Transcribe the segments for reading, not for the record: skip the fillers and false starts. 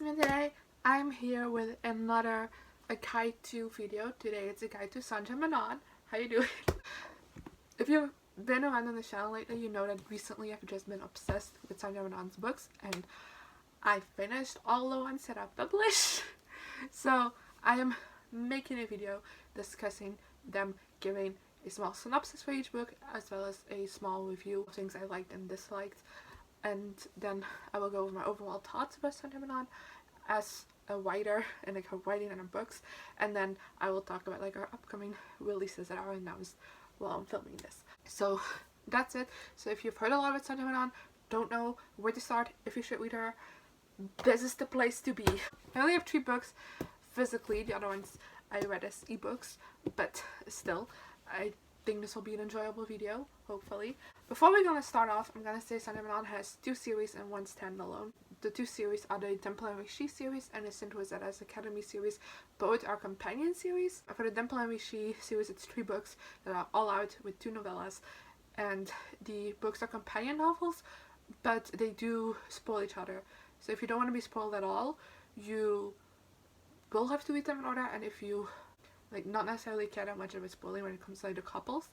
Kismet. Today I'm here with another a guide to video. Today it's a guide to Sandhya Menon. How you doing? If you've been around on the channel lately, you know that recently I've just been obsessed with Sandhya Menon's books, and I finished all the ones that are published. So I am making a video discussing them, giving a small synopsis for each book as well as a small review of things I liked and disliked. And then I will go over my overall thoughts about Sandhya Menon as a writer and like her writing and her books, and then I will talk about like our upcoming releases that are announced while I'm filming this. So that's it. So if you've heard a lot about Sandhya Menon, don't know where to start, if you should read her, this is the place to be. I only have 3 books physically, the other ones I read as ebooks, but still, I think this will be an enjoyable video, hopefully. Before we're gonna start off, I'm gonna say Sandhya Menon has 2 series and 1 standalone. The 2 series are the Dimple and Richie series and the Saint Rosetta's Academy series. Both are companion series. For the Dimple and Richie series, it's 3 books that are all out with 2 novellas, and the books are companion novels, but they do spoil each other. So if you don't want to be spoiled at all, you will have to read them in order, and if you like not necessarily care that much about spoiling when it comes to like the couples,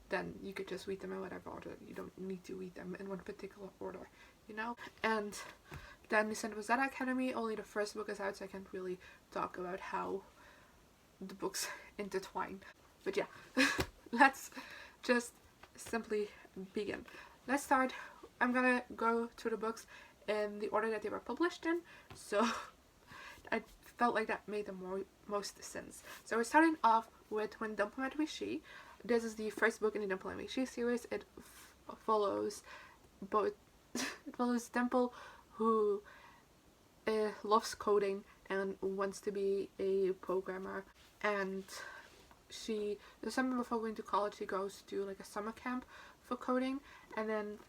then you could just read them in whatever order. You don't need to read them in one particular order, you know? And then the Saint Rosetta Academy, only the first book is out, so I can't really talk about how the books intertwine. But yeah, let's just simply begin. Let's start. I'm gonna go through the books in the order that they were published in, so I felt like that made the most sense. So we're starting off with When Dumpling Met Richie. This is the first book in the Dimple and Richie series. It follows both it follows Dimple, who loves coding and wants to be a programmer, and the summer before going to college she goes to like a summer camp for coding. And then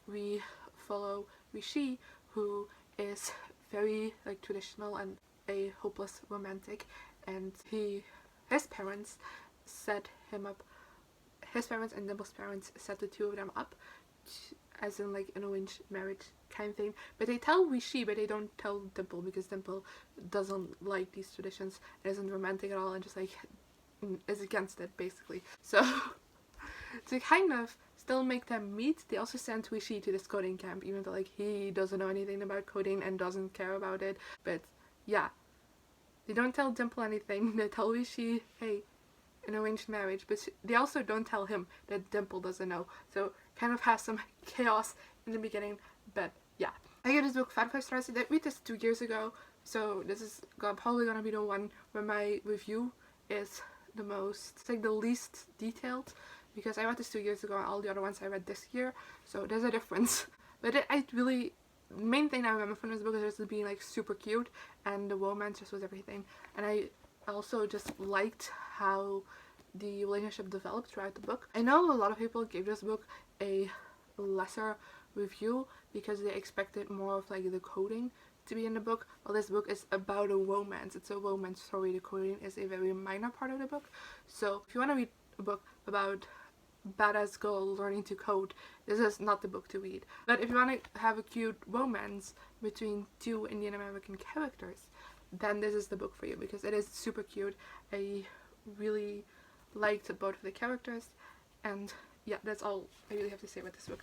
we follow Richie, who is very like traditional and a hopeless romantic, and his parents set him up. His parents and Dimple's parents set the 2 of them up as in like an arranged marriage kind of thing, but they tell Richie, but they don't tell Dimple, because Dimple doesn't like these traditions and isn't romantic at all and just like is against it basically. So to kind of still make them meet, they also sent Richie to this coding camp, even though like he doesn't know anything about coding and doesn't care about it. But yeah, they don't tell Dimple anything. They tell Richie, hey, an arranged marriage, but they also don't tell him that Dimple doesn't know. So kind of has some chaos in the beginning, but yeah. I gave this book 5 stars. I did read this 2 years ago, so this is probably gonna be the one where my review is the most, it's like the least detailed, because I read this 2 years ago and all the other ones I read this year, so there's a difference. But the main thing I remember from this book is just being like super cute, and the romance just was everything. And I also just liked how the relationship developed throughout the book. I know a lot of people gave this book a lesser review because they expected more of like the coding to be in the book. Well, this book is about a romance. It's a romance story. The coding is a very minor part of the book. So if you want to read a book about badass girl learning to code, this is not the book to read. But if you want to have a cute romance between 2 Indian American characters, then this is the book for you, because it is super cute. I really liked both of the characters, and yeah, that's all I really have to say about this book.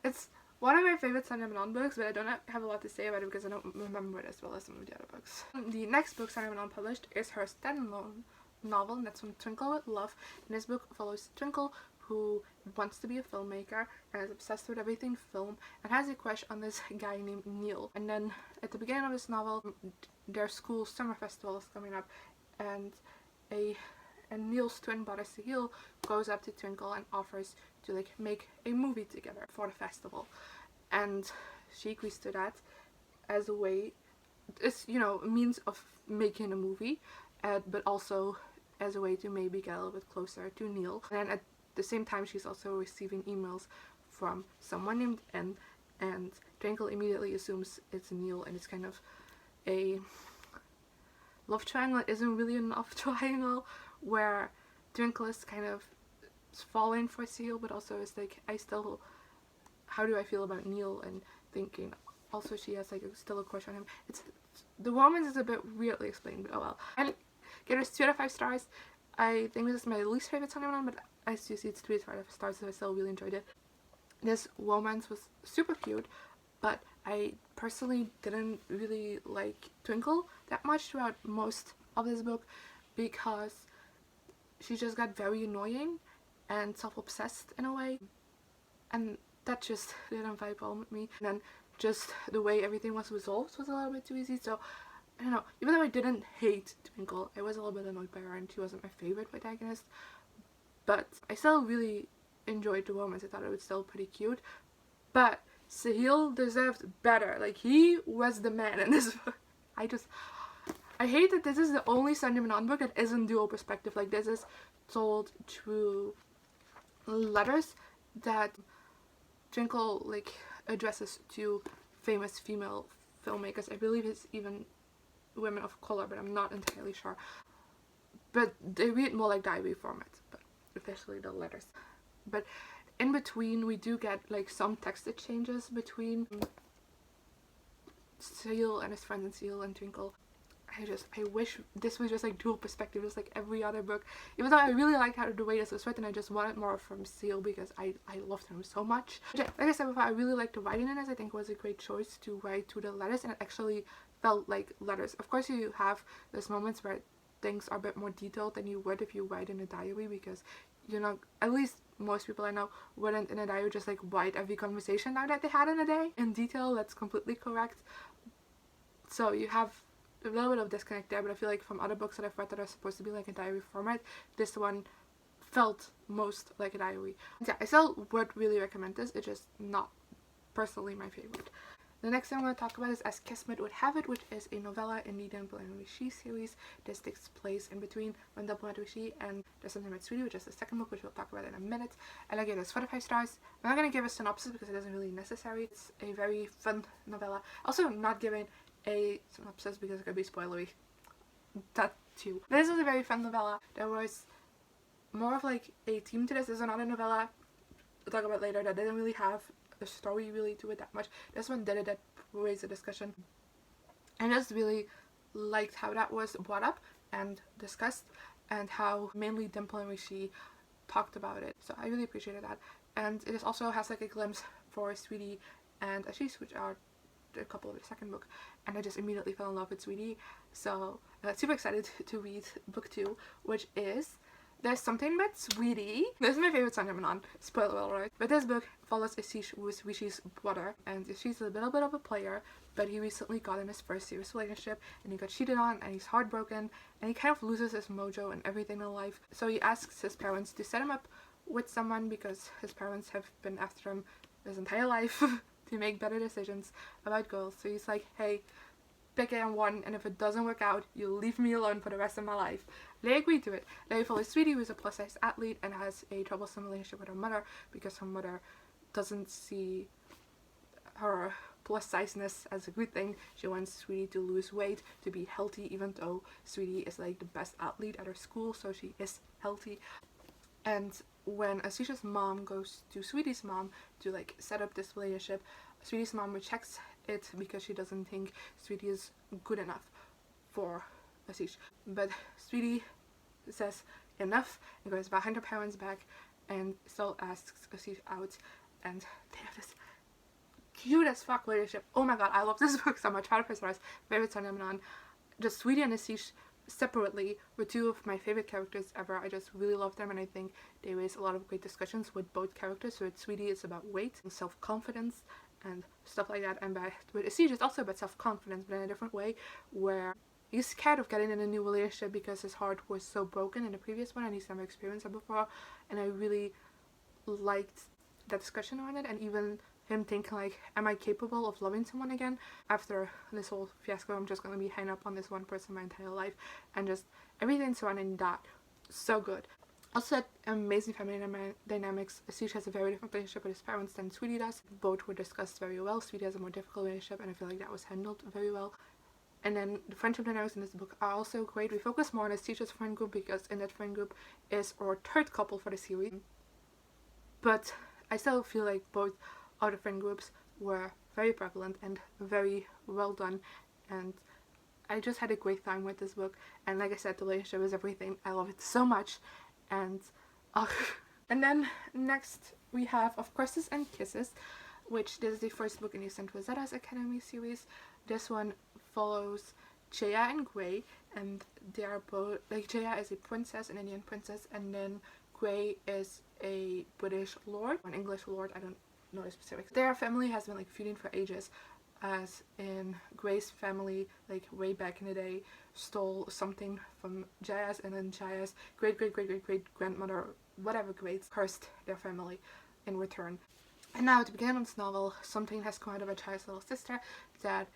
It's one of my favorite Sandhya Menon books, but I don't have a lot to say about it because I don't remember it as well as some of the other books. The next book Sandhya Menon published is her standalone novel, and that's from Twinkle with Love. And this book follows Twinkle, who wants to be a filmmaker and is obsessed with everything film and has a crush on this guy named Neil. And then at the beginning of this novel, their school summer festival is coming up, and Neil's twin brother Sahil goes up to Twinkle and offers to like make a movie together for the festival, and she agrees to that as a way, it's, you know, a means of making a movie, but also as a way to maybe get a little bit closer to Neil. And at the same time, she's also receiving emails from someone named N, and Twinkle immediately assumes it's Neil, and it's kind of a love triangle. It isn't really a love triangle, where Twinkle is kind of falling for Seal, but also is like, how do I feel about Neil, and thinking also she has like still a crush on him. It's the romance is a bit weirdly explained, but oh well. And give it 2 out of 5 stars. I think this is my least favorite Sandhya Menon, but as you see it's 3 out of 5 stars, so I still really enjoyed it. This romance was super cute, but I personally didn't really like Twinkle that much throughout most of this book because she just got very annoying and self-obsessed in a way, and that just didn't vibe well with me. And then just the way everything was resolved was a little bit too easy, so I don't know. Even though I didn't hate Twinkle, I was a little bit annoyed by her and she wasn't my favorite protagonist, but I still really enjoyed the romance. I thought it was still pretty cute, but Sahil deserved better. Like, he was the man in this book. I hate that this is the only Sandhya Menon book that isn't dual perspective. Like, this is told through letters that Jingle like addresses to famous female filmmakers. I believe it's even women of color, but I'm not entirely sure. But they read more like diary format, but especially the letters. But in between we do get like some text exchanges between Seal and his friends and Seal and Twinkle. I wish this was just like dual perspective, just like every other book. Even though I really liked how the way this was written, I just wanted more from Seal because I loved him so much. But yeah, like I said before, I really liked the writing in this. I think it was a great choice to write to the letters, and it actually felt like letters. Of course you have those moments where things are a bit more detailed than you would if you write in a diary, because you know, at least most people I know wouldn't in a diary just like write every conversation down that they had in a day in detail. That's completely correct. So you have a little bit of disconnect there, but I feel like from other books that I've read that are supposed to be like a diary format, this one felt most like a diary. Yeah, I still would really recommend this. It's just not personally my favorite. The next thing I'm going to talk about is As Kismet Would Have It, which is a novella in the Dumpling and Richie series. This takes place in between when Dumpling and Richie and There's Something About Sweetie, which is the second book, which we'll talk about in a minute. And I gave this 4 out of 5 stars. I'm not going to give a synopsis because it isn't really necessary. It's a very fun novella. Also, not giving a synopsis because it's going to be spoilery. That too. This is a very fun novella. There was more of like a theme to this. There's another novella we'll talk about later that didn't really have a story really to it that much. This one did it, that raised a discussion. I just really liked how that was brought up and discussed, and how mainly Dimple and Rishi talked about it. So I really appreciated that. And it also has like a glimpse for Sweetie and Ashish, which are a couple of the second book, and I just immediately fell in love with Sweetie. So super excited to read book 2, which is There's Something About Sweetie. This is my favorite Sandhya Menon, spoiler alert. But this book follows Ashish, who is Rishi's brother, and Ashish is a little bit of a player, but he recently got in his first serious relationship, and he got cheated on, and he's heartbroken, and he kind of loses his mojo and everything in life. So he asks his parents to set him up with someone because his parents have been after him his entire life to make better decisions about girls. So he's like, hey, pick one, and if it doesn't work out, you'll leave me alone for the rest of my life. They agreed to it. They follow Sweetie, who is a plus-size athlete and has a troublesome relationship with her mother because her mother doesn't see her plus-sizeness as a good thing. She wants Sweetie to lose weight, to be healthy, even though Sweetie is like the best athlete at her school, so she is healthy. And when Ashish's mom goes to Sweetie's mom to like set up this relationship, Sweetie's mom rejects it because she doesn't think Sweetie is good enough for Ashish. But Sweetie says enough and goes behind her parents' back and still asks Ashish out, and they have this cute as fuck relationship. Oh my god, I love this book so much. 5 out of 5 stars. Favorite Sandhya Menon. Just Sweetie and Ashish separately were 2 of my favorite characters ever. I just really love them, and I think they raise a lot of great discussions with both characters. So with Sweetie, it's about weight and self-confidence and stuff like that, and with Ashish, it's also about self-confidence, but in a different way, where he's scared of getting in a new relationship because his heart was so broken in the previous one and he's never experienced it before. And I really liked that discussion around it, and even him thinking like, am I capable of loving someone again after this whole fiasco? I'm just going to be hanging up on this one person my entire life, and just everything surrounding that. So good. Also had amazing family dynamics. Ashish has a very different relationship with his parents than Sweetie does. Both were discussed very well. Sweetie has a more difficult relationship, and I feel like that was handled very well. And then the friendship dynamics in this book are also great. We focus more on Ashish's friend group because in that friend group is our 3rd couple for the series. But I still feel like both other friend groups were very prevalent and very well done, and I just had a great time with this book. And like I said, the relationship is everything. I love it so much. And and then next we have Of Courses and Kisses, which this is the first book in the St. Rosetta's Academy series. This one follows Jaya and Gray, and they are both, like, Jaya is a princess, an Indian princess, and then Gray is a British lord, an English lord, I don't know the specifics. Their family has been like feuding for ages, as in Gray's family, like way back in the day, stole something from Jaya's, and then Jaya's great grandmother, whatever grades, cursed their family in return. And now at the beginning of this novel, something has come out of Jaya's little sister that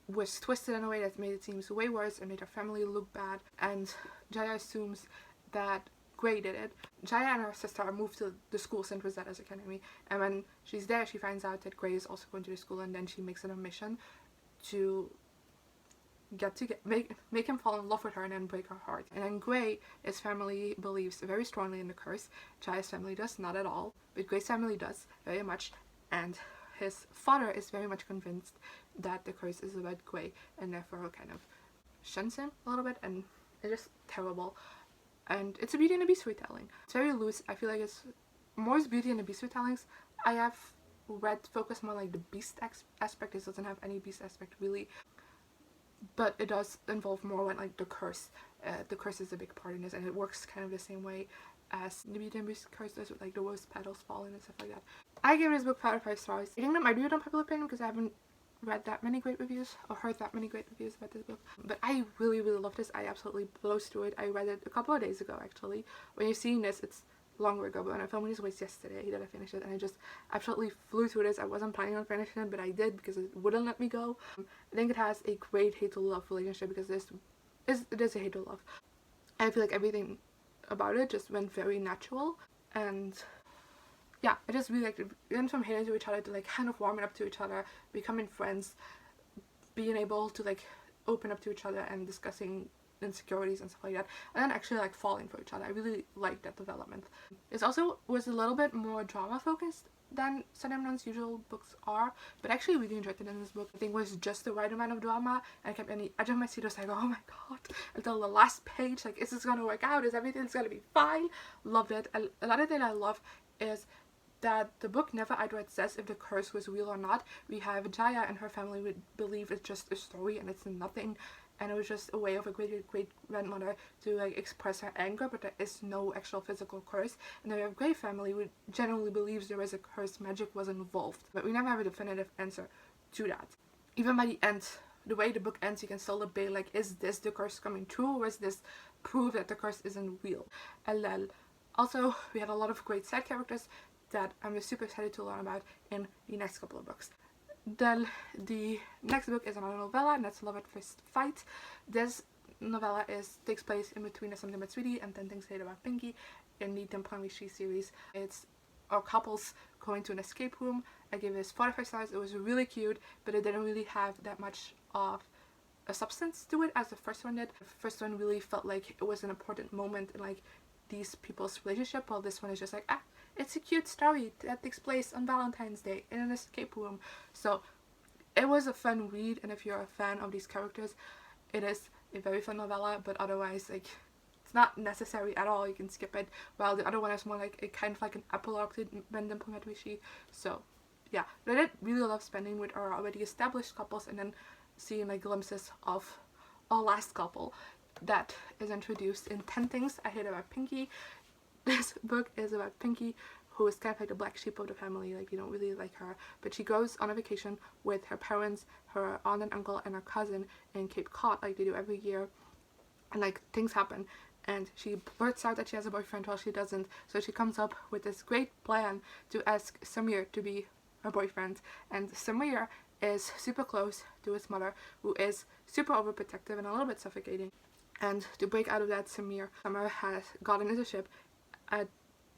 was twisted in a way that made it seem way worse and made her family look bad, and Jaya assumes that Gray did it. Jaya and her sister are moved to the school St. Rosetta's Academy, and when she's there she finds out that Gray is also going to the school, and then she makes it a mission to make him fall in love with her and then break her heart. And then Gray, his family believes very strongly in the curse. Jaya's family does not at all, but Gray's family does very much, and his father is very much convinced that the curse is about Gray, and therefore kind of shuns him a little bit, and it's just terrible. And it's a Beauty and the Beast retelling. It's very loose. I feel like it's more Beauty and the Beast retellings. I have read focus more like the beast aspect. This doesn't have any beast aspect really, but it does involve more when like the curse. The curse is a big part in this, and it works kind of the same way as the Beauty and the Beast curse does, with like the rose petals falling and stuff like that. I give this book 5 out of 5 stars. I think that might be an unpopular opinion because I haven't read that many great reviews or heard that many great reviews about this book, but I really love this. I absolutely blows through it. I read it a couple of days ago actually. When you're seeing this, it's longer ago, but when I filmed this was yesterday that I finished it, and I just absolutely flew through this. I wasn't planning on finishing it, but I did because it wouldn't let me go. I think it has a great hate to love relationship, because it is a hate to love. I feel like everything about it just went very natural, and yeah, I just really liked it. We went from hating to each other to like kind of warming up to each other, becoming friends, being able to like open up to each other and discussing insecurities and stuff like that, and then actually like falling for each other. I really liked that development. It also was a little bit more drama focused than Sandhya Menon's usual books are, but I actually really enjoyed it in this book. I think it was just the right amount of drama, and I kept on the edge of my seat. I was like, oh my god, until the last page, like, is this gonna work out? Is everything's gonna be fine? Loved it. Another thing I love is that the book never outright says if the curse was real or not. We have Jaya and her family would believe it's just a story and it's nothing, and it was just a way of a great grandmother to like express her anger, but there is no actual physical curse. And then we have Grey family who generally believes there is a curse, magic was involved, but we never have a definitive answer to that. Even by the end, the way the book ends, you can still debate like, is this the curse coming true, or is this proof that the curse isn't real? And then also we had a lot of great side characters that I'm just super excited to learn about in the next couple of books. Then the next book is another novella, and that's Love at First Fight. This novella takes place in between Something About Sweetie and 10 Things I Hate About Pinkie in the Dumpling Richie series. It's our couples going to an escape room. I gave this 4 out of 5 stars. It was really cute, but it didn't really have that much of a substance to it as the first one did. The first one really felt like it was an important moment in like these people's relationship, while this one is just like, it's a cute story that takes place on Valentine's Day in an escape room. So it was a fun read, and if you're a fan of these characters, it is a very fun novella, but otherwise like it's not necessary at all. You can skip it, while the other one is more like a kind of like an epilogue to Dumpling at Richie. So yeah, but I did really love spending with our already established couples and then seeing like glimpses of our last couple that is introduced in 10 Things I Hate About Pinkie. This book is about Pinkie, who is kind of like the black sheep of the family. Like, you don't really like her, but she goes on a vacation with her parents, her aunt and uncle, and her cousin in Cape Cod, like they do every year, and like things happen, and she blurts out that she has a boyfriend while she doesn't. So she comes up with this great plan to ask Samir to be her boyfriend, and Samir is super close to his mother, who is super overprotective and a little bit suffocating. And to break out of that, Samir has gotten into a ship at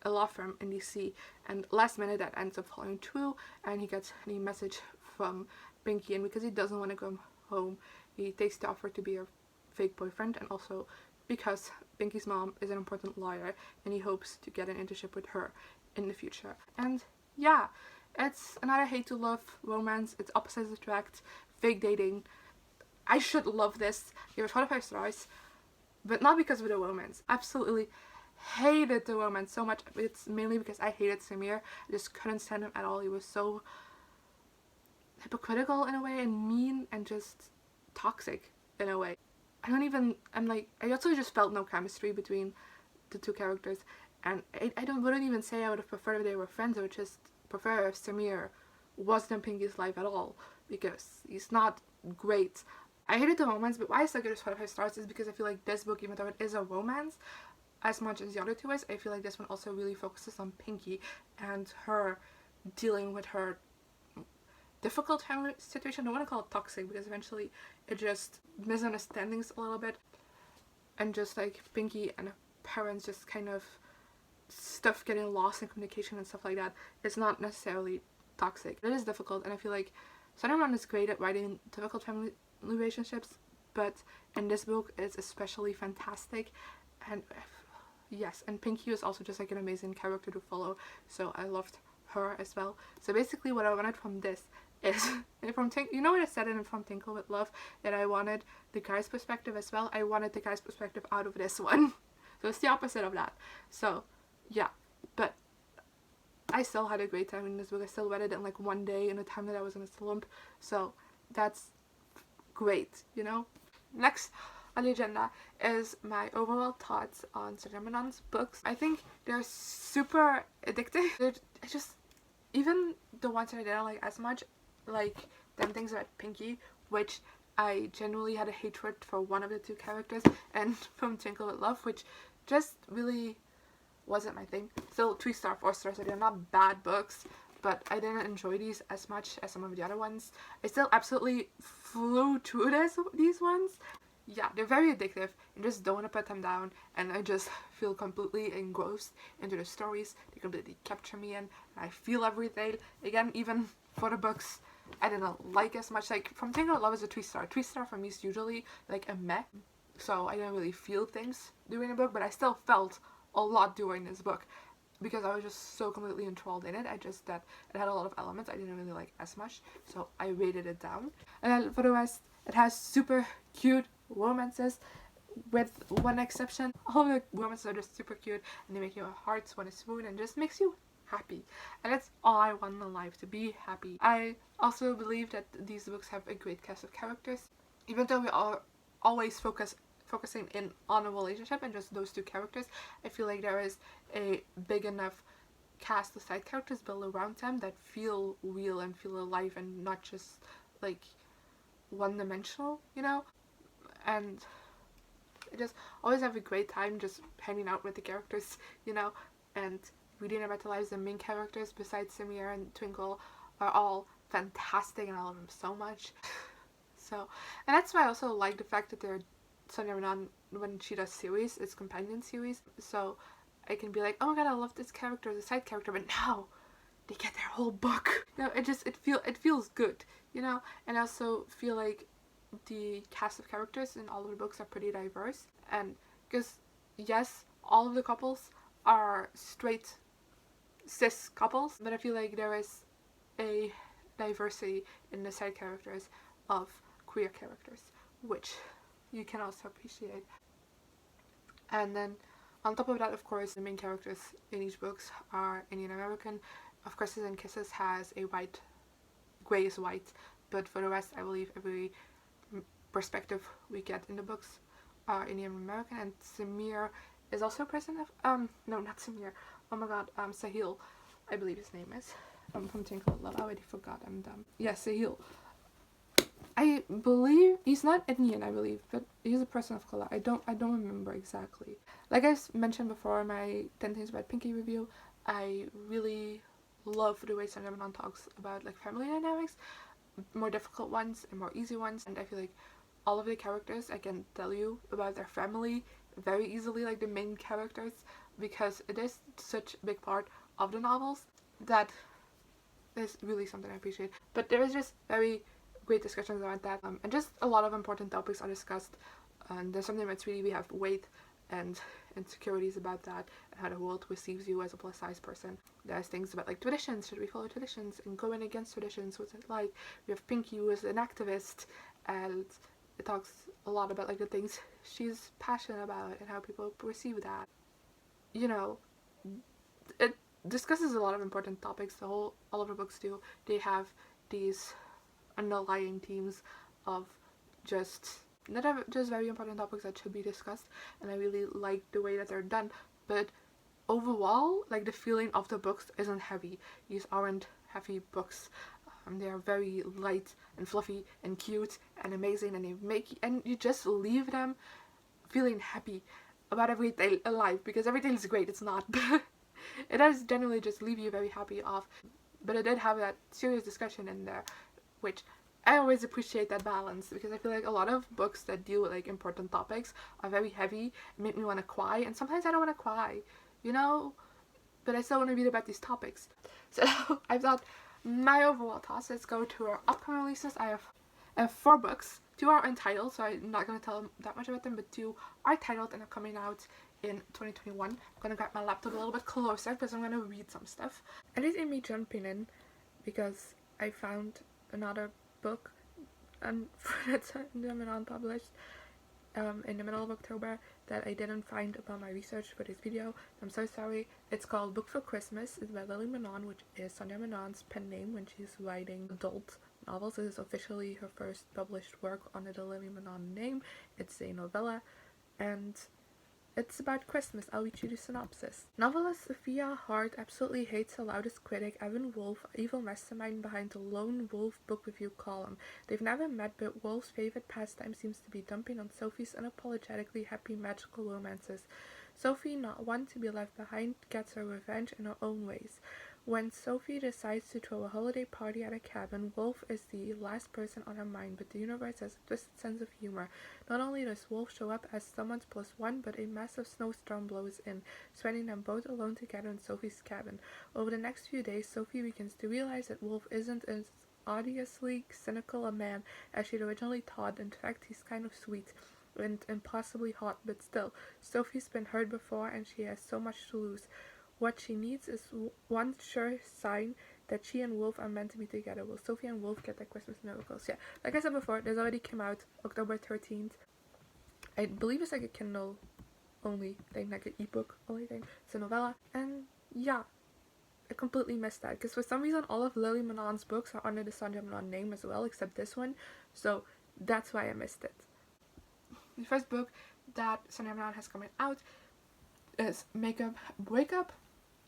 a law firm in DC, and last minute that ends up falling through, and he gets a message from Pinkie, and because he doesn't want to go home, he takes the offer to be her fake boyfriend, and also because Pinkie's mom is an important lawyer and he hopes to get an internship with her in the future. And yeah, It's another hate to love romance. It's opposites attract, fake dating. I should love this. Give it 25 stars, but not because of the romance. Absolutely hated the romance so much. It's mainly because I hated Samir. I just couldn't stand him at all. He was so hypocritical in a way, and mean, and just toxic in a way. I also just felt no chemistry between the two characters, and I wouldn't even say I would have preferred if they were friends. I would just prefer if Samir wasn't in Pinkie's life at all, because he's not great. I hated the romance, but why I still give it 25 stars is because I feel like this book, even though it is a romance, as much as the other two is, I feel like this one also really focuses on Pinkie and her dealing with her difficult family situation. I don't want to call it toxic, because eventually it just misunderstandings a little bit, and just like Pinkie and her parents just kind of stuff getting lost in communication and stuff like that. It's not necessarily toxic. It is difficult, and I feel like Sandhya is great at writing difficult family relationships, but in this book it's especially fantastic. And yes, and Pinkie was also just like an amazing character to follow, so I loved her as well. So basically what I wanted from this is, you know what I said in From Twinkle with Love, that I wanted the guy's perspective as well. I wanted the guy's perspective out of this one. So it's the opposite of that. So yeah, but I still had a great time in this book. I still read it in like one day in a time that I was in a slump, so that's great, you know. Next on the agenda is my overall thoughts on Sandhya Menon's books. I think they're super addictive. I just, even the ones that I didn't like as much, like Them Things About Pinkie, which I genuinely had a hatred for one of the two characters, and From Twinkle with Love, which just really wasn't my thing. Still 3 star, 4 stars. They're not bad books, but I didn't enjoy these as much as some of the other ones. I still absolutely flew through these ones. Yeah, they're very addictive. I just don't want to put them down, and I just feel completely engrossed into the stories. They completely capture me in, and I feel everything. Again, even for the books I didn't like as much. Like From Jingle Love is a 3 star. 3 star for me is usually like a meh, so I didn't really feel things during the book, but I still felt a lot during this book, because I was just so completely enthralled in it. That it had a lot of elements I didn't really like as much, so I rated it down. And then for the rest, it has super cute romances, with one exception. All the romances are just super cute, and they make your hearts want to swoon, and just makes you happy. And that's all I want in life, to be happy. I also believe that these books have a great cast of characters, even though we are always focusing in on a relationship and just those two characters. I feel like there is a big enough cast of side characters built around them that feel real and feel alive, and not just like one-dimensional, you know. And I just always have a great time just hanging out with the characters, you know, and reading about the lives of the main characters besides Samir and Twinkle are all fantastic, and I love them so much. So, and that's why I also like the fact that they're Sandhya Menon, when she does series, it's companion series, so I can be like, oh my god, I love this character, the side character, but now they get their whole book. You know, it feels good, you know. And I also feel like the cast of characters in all of the books are pretty diverse, and because yes, all of the couples are straight cis couples, but I feel like there is a diversity in the side characters of queer characters, which you can also appreciate. And then on top of that, of course, the main characters in each books are Indian American. Of course, and Kisses has a white, grey is white, but for the rest, I believe every perspective we get in the books are Indian American. And Samir is also a person of no, not Samir. Oh my god, Sahil, I believe his name is. From Twinkle Love. I already forgot. I'm dumb. Yes, Sahil. I believe he's not Indian, I believe, but he's a person of color. I don't remember exactly. Like I mentioned before in my 10 Things About Pinkie review, I really love the way Sandhya Menon talks about like family dynamics, more difficult ones and more easy ones, and I feel like all of the characters, I can tell you about their family very easily, like the main characters, because it is such a big part of the novels that is really something I appreciate. But there is just very great discussions about that, and just a lot of important topics are discussed. And there's something about Sweetie, we have weight and insecurities about that, and how the world receives you as a plus size person. There's things about like traditions, should we follow traditions, and going against traditions, what's it like. We have Pinkie, who is an activist, and it talks a lot about like the things she's passionate about and how people perceive that. You know, it discusses a lot of important topics. All of the books do. They have these underlying themes of just very important topics that should be discussed, and I really like the way that they're done. But overall, like, the feeling of the books isn't heavy. These aren't heavy books. They are very light and fluffy and cute and amazing, and you just leave them feeling happy about everything in life, because everything is great. It's not. It does generally just leave you very happy off, but it did have that serious discussion in there, which I always appreciate that balance, because I feel like a lot of books that deal with like important topics are very heavy and make me want to cry, and sometimes I don't want to cry, you know, but I still want to read about these topics. So I thought my overall thoughts. Let's go to our upcoming releases. I have 4 books. 2 are untitled, so I'm not going to tell that much about them, but 2 are titled and are coming out in 2021. I'm going to grab my laptop a little bit closer because I'm going to read some stuff. And it made me jumping in because I found another book and that's Menon published in the middle of October that I didn't find upon my research for this video. I'm so sorry. It's called Book for Christmas. It's by Lily Menon, which is Sandhya Menon's pen name when she's writing adult novels. This is officially her first published work under the Lily Menon name. It's a novella, and it's about Christmas. I'll read you the synopsis. Novelist Sophia Hart absolutely hates her loudest critic, Evan Wolf, evil mastermind behind the Lone Wolf book review column. They've never met, but Wolf's favorite pastime seems to be dumping on Sophie's unapologetically happy magical romances. Sophie, not one to be left behind, gets her revenge in her own ways. When Sophie decides to throw a holiday party at a cabin, Wolf is the last person on her mind, but the universe has a twisted sense of humor. Not only does Wolf show up as someone's +1, but a massive snowstorm blows in, sending them both alone together in Sophie's cabin. Over the next few days, Sophie begins to realize that Wolf isn't as odiously cynical a man as she'd originally thought. In fact, he's kind of sweet and impossibly hot, but still, Sophie's been hurt before and she has so much to lose. What she needs is one sure sign that she and Wolf are meant to be together. Will Sophie and Wolf get their Christmas miracles? Yeah, like I said before, this already came out October 13th. I believe it's like a Kindle only thing, like an ebook only thing. It's a novella, and yeah, I completely missed that, because for some reason all of Lily Menon's books are under the Sandhya Menon name as well, except this one, so that's why I missed it. The first book that Sandhya Menon has coming out is Breakup,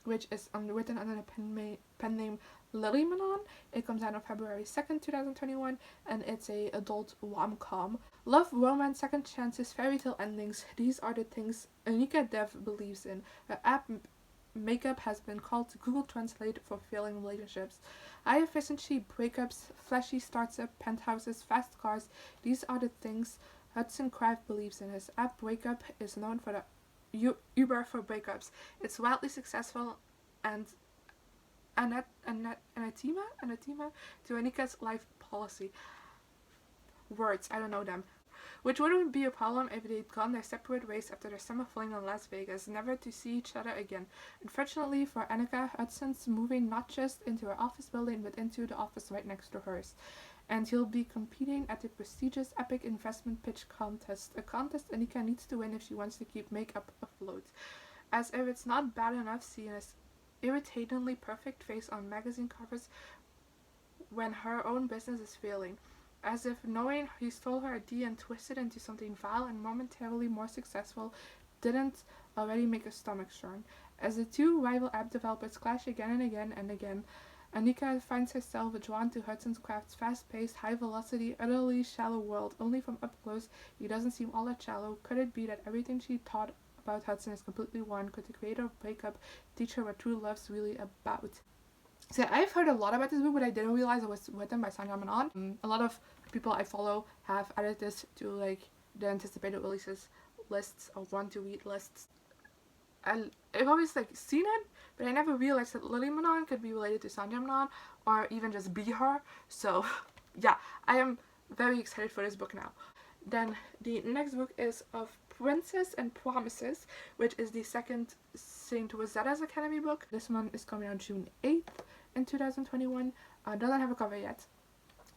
which is written under the pen name Lily Menon. It comes out on February 2nd, 2021, and it's a adult rom-com. Love, romance, second chances, fairy tale endings, these are the things Anika Dev believes in. Her app Makeup has been called to Google Translate for failing relationships. High efficiency breakups, flashy startup, penthouses, fast cars, these are the things Hudson Craft believes in. His app Breakup is known for the Uber for breakups. It's wildly successful and anathema to Anika's life policy. Words, I don't know them. Which wouldn't be a problem if they'd gone their separate ways after their summer fling in Las Vegas, never to see each other again. Unfortunately for Annika, Hudson's moving not just into her office building, but into the office right next to hers. And he'll be competing at the prestigious Epic Investment Pitch Contest, a contest Anika needs to win if she wants to keep Makeup afloat. As if it's not bad enough seeing his irritatingly perfect face on magazine covers when her own business is failing. As if knowing he stole her idea and twisted into something vile and momentarily more successful didn't already make her stomach churn. As the two rival app developers clash again and again and again, Anika finds herself drawn to Hudson's Craft's fast-paced, high-velocity, utterly shallow world. Only from up close, he doesn't seem all that shallow. Could it be that everything she thought about Hudson is completely wrong? Could the creator of Breakup teach her what true love's really about? So I've heard a lot about this book, but I didn't realize it was written by Sandhya Menon. A lot of people I follow have added this to like the anticipated releases lists or want to read lists. I've always like seen it, but I never realized that Lily Menon could be related to Sandhya Menon or even just be her. So yeah, I am very excited for this book now. Then the next book is of Princess and Promises, which is the second Saint Rosetta's Academy book. This one is coming out June 8th in 2021. Doesn't have a cover yet.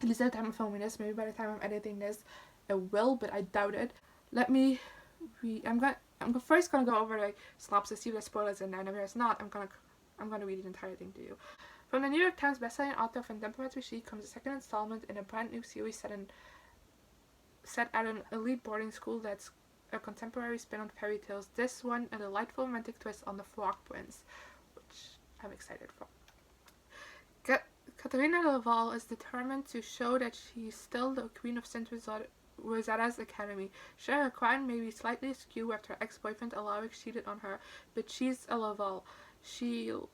At least at the time I'm filming this. Maybe by the time I'm editing this it will, but I doubt it. Let me I'm first gonna go over like synopsis, see if there's spoilers in there, and if there's not, I'm gonna read the entire thing to you. From the New York Times bestselling author of Contemporary Richie comes the second installment in a brand new series set at an elite boarding school that's a contemporary spin on fairy tales. This one a delightful romantic twist on the Frog Prince, which I'm excited for. Katerina Laval is determined to show that she's still the queen of Saint Rosetta's Academy. Sure, her crown may be slightly askew after her ex-boyfriend Alaric cheated on her, but she's a Laval. She'll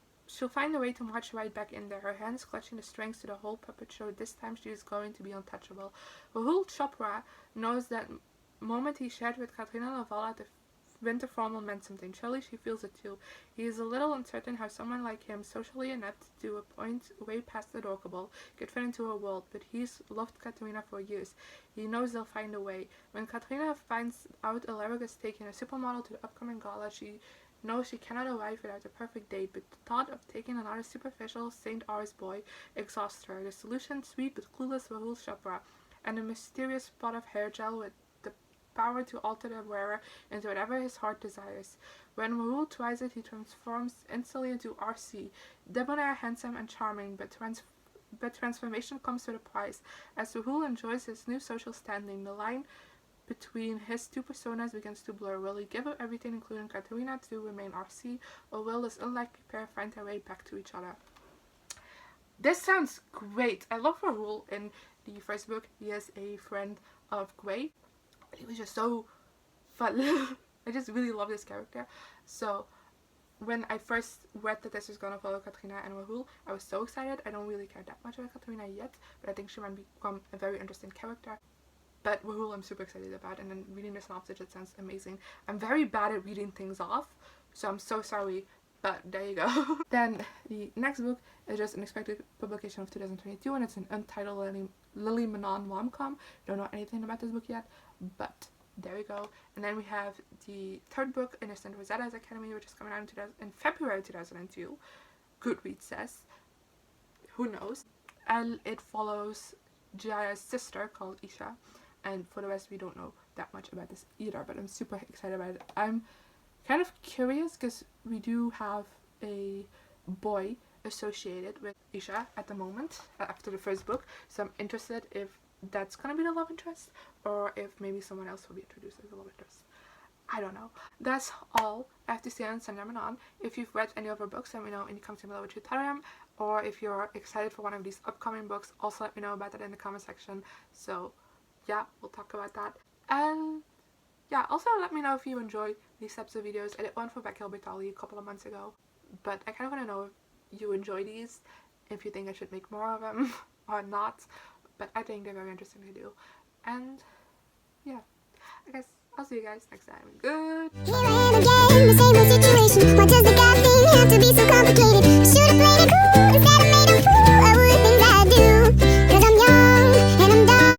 find a way to march right back in there, her hands clutching the strings to the whole puppet show. This time she is going to be untouchable. Rahul Chopra knows that moment he shared with Katrina Laval at the winter formal meant something. Surely she feels it too. He is a little uncertain how someone like him, socially inept to a point way past adorable, could fit into her world, but he's loved Katrina for years. He knows they'll find a way. When Katrina finds out Alaric is taking a supermodel to the upcoming gala, she knows she cannot arrive without a perfect date, but the thought of taking another superficial St. R's boy exhausts her. The solution, sweet but clueless Rahul Chopra, and a mysterious spot of hair gel with the power to alter the wearer into whatever his heart desires. When Rahul tries it, he transforms instantly into RC, debonair, handsome, and charming, but transformation comes with a price. As Rahul enjoys his new social standing, the line between his two personas begins to blur. Will he give up everything, including Katerina, to remain RC, or will this unlikely pair find their way back to each other? This sounds great. I love Rahul. In the first book, he is a friend of Gray. He was just so fun. I just really love this character. So when I first read that this was gonna follow Katrina and Rahul, I was so excited. I don't really care that much about Katrina yet, but I think she might become a very interesting character. But Rahul I'm super excited about, and then reading the synopsis, it sounds amazing. I'm very bad at reading things off, so I'm so sorry, but there you go. Then the next book is just an expected publication of 2022, and it's an untitled Lily Menon rom-com. Don't know anything about this book yet, but there we go. And then we have the third book in the Saint Rosetta's Academy, which is coming out in February 2002. Goodreads says. Who knows? And it follows Jaya's sister called Isha. And for the rest, we don't know that much about this either, but I'm super excited about it. I'm kind of curious because we do have a boy associated with Isha at the moment after the first book, so I'm interested if that's gonna be the love interest or if maybe someone else will be introduced as a love interest. I don't know. That's all I have to say on Sandhya Menon. If you've read any of her books, let me know in the comments below what you thought of them, or if you're excited for one of these upcoming books, also let me know about that in the comment section. So yeah, we'll talk about that. And yeah, also let me know if you enjoy these types of videos. I did one for Becky Albertalli a couple of months ago, but I kind of want to know if you enjoy these, if you think I should make more of them or not, but I think they're very interesting to do. And yeah, I guess I'll see you guys next time. Good. Here I am again, the same old situation. What does the